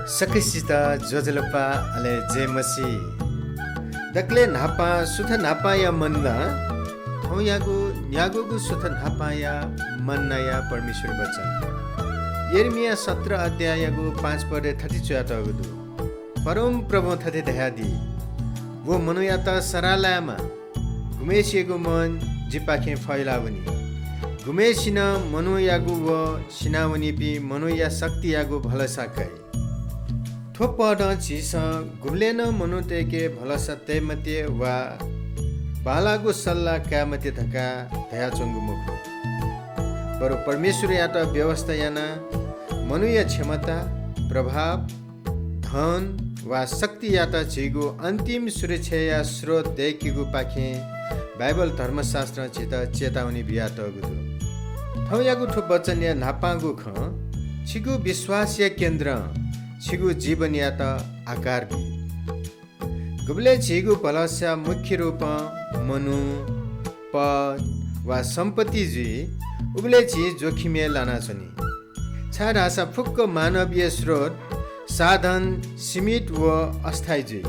Sakisita Jojalapa Ale Jemasi Dakle Napa Sutha Napaya Manna Thoyago Nyagogu Sutha Napaya Mannaya Parmeshwar Bachan Yeremia 17 अध्यायको 5 पदे 34 अगदु परम प्रभु थथे दयादी वो मनुयाता सरालामा घुमेसिएको मन जिपाखे फैलावनी घुमेसिन मनुयागु व सिनावनी पि मनुया शक्तियागु भलसाकै थोपड चिस गुलेन मनुतेके भलसा तेमते वा बालागु सल्ला कामते धका दया चंगु मुखो पर परमेश्वर यात व्यवस्था याना मनुया क्षमता प्रभाव धन वा शक्ति याता छिगु अन्तिम सुरक्षा या स्रोत देखिगु पाखे बाइबल धर्मशास्त्र चित चेतावनी बियात गुदु थौयागु ठो वचन या नापागु ख छिगु विश्वासीय केन्द्र छिगु जीवन यात आकार बि गुबले छिगु पलस्या मुख्य रूप मनु पद वा सम्पत्ति जी उबले छि जोखिमे लाना छनी छाड आशा फुक्क मानवीय स्रोत साधन सीमित व अस्थायी जी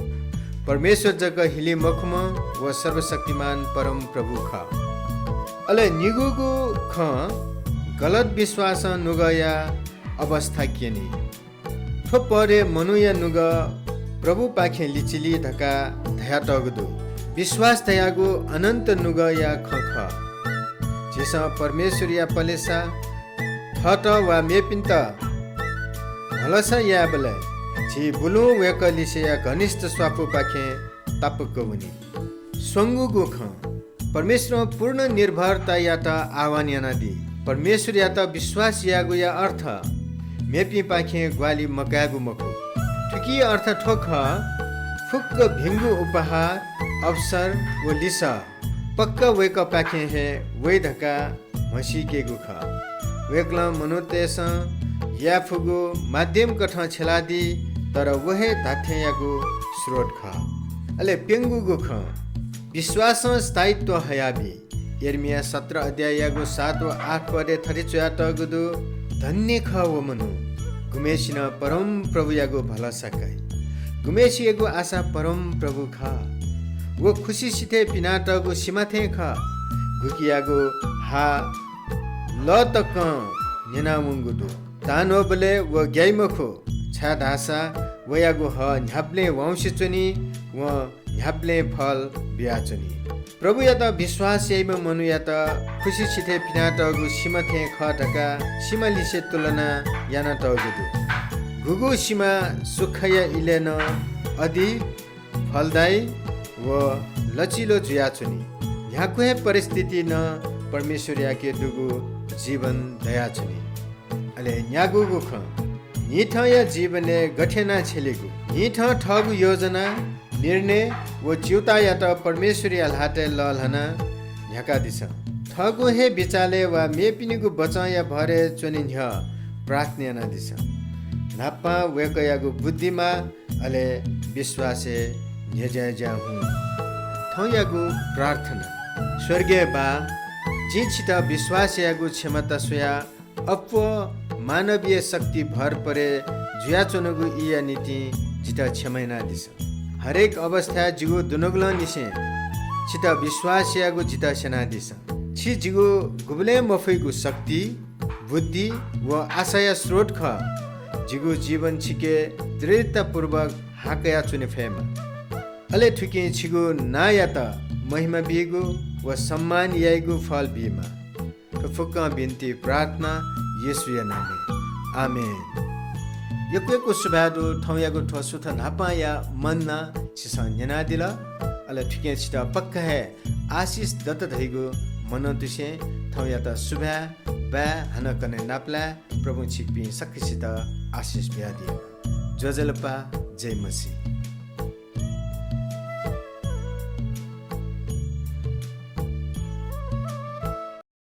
परमेश्वर जग हिले मखम व सर्वशक्तिमान परम प्रभु ख अले निगुगु ख गलत विश्वास नुगया अवस्था केनी थो परे मनुया नुग प्रभु पाखे लिचिली धका धया तगदु विश्वास दयागु अनन्त नुग या ख जिस परमेश्वर या पलेसा थट वा मेपिन्त भलसा या बले छि बुलु वेकलिसे या घनिष्ठ स्वापु पाखे तापक हुनी स्वंगुगु ख परमेश्वर पूर्ण निर्भरता या त आह्वान याना दि परमेश्वर या त विश्वास यागु या अर्थ मेपि पाखे ग्वाली मकागु मको ठुकी अर्थ ठोख फुक्क भिंगु उपहार अवसर व लिसा पक्का वेक पाखे हे वे धका मसी के गुख वेकला मनुतेस या फुगु माध्यम कठ छेलादी तर वहे धाथेयागु स्रोत ख अले पेंगु गुख विश्वास स्थायित्व हयाबी यर्मिया 17 अध्यायको 7 व 8 पदे 34 गुदु धन्य ख व मनु गुमेसिन परम प्रभु यागु भलसाकै गुमेसिएको आशा परम प्रभु ख वो खुशी सिथे पिनाटगु सिमाथे ख गुकियागु हा ल तक नेनामुंगुदु तानो बले व ग्याइमखो छा ढासा वयागु ह न्याप्ले वंशचनी व न्याप्ले फल बियाचनी प्रभु या त विश्वास यैम मनु या त खुशी सिथे पिनाटगु सिमाथे ख ढका सिमालिसे तुलना याना तगुदु गुगु सिमा सुखया इलेन अधि फलदाई व लचिलो जुयाचुनी याकुहे परिस्थिति न परमेश्वर याके दुगु जीवन दयाचुनी अले न्यागुगु ख निठ या जीवने गठेना छेलेगु निठ ठगु योजना निर्णय व चिउता या त परमेश्वर या हाते ललहना झ्याका दिस ठगु हे बिचाले वा मेपिनिगु बचा या भरे चोनि झ प्रार्थना न दिस नापा वेकयागु बुद्धिमा अले विश्वासे झेजा हुँ थौयागु प्रार्थना स्वर्गीय बा जिछित विश्वास यागु क्षमता सोया अप्व मानवीय शक्ति भर परे जुया चोनगु इया नीति जिता क्षमैना दिस हरेक अवस्था जिगु दुनुगल निसे छिता विश्वास यागु जिता सेना दिस छि जिगु गुबले मफैगु शक्ति बुद्धि व आशय स्रोत ख जिगु जीवन छिके दृढ़ता पूर्वक हाकया चुने फेम अले ठुके छिगु ना या त महिमा बिगु व सम्मान याइगु फल बिमा फुक्का बिन्ती प्रार्थना येशुया नामे आमेन यक्वेको सुबादु थौयागु ठोसुथ नापाया मन्ना छिसन जना दिला अले ठुके छिटा पक्का है आशीष दत्त धैगु मनन्तुसे थौया त सुबा बा हनकने नाप्ला प्रभु छिकपि सक्सित आशीष ब्यादि जोजलपा जय मसी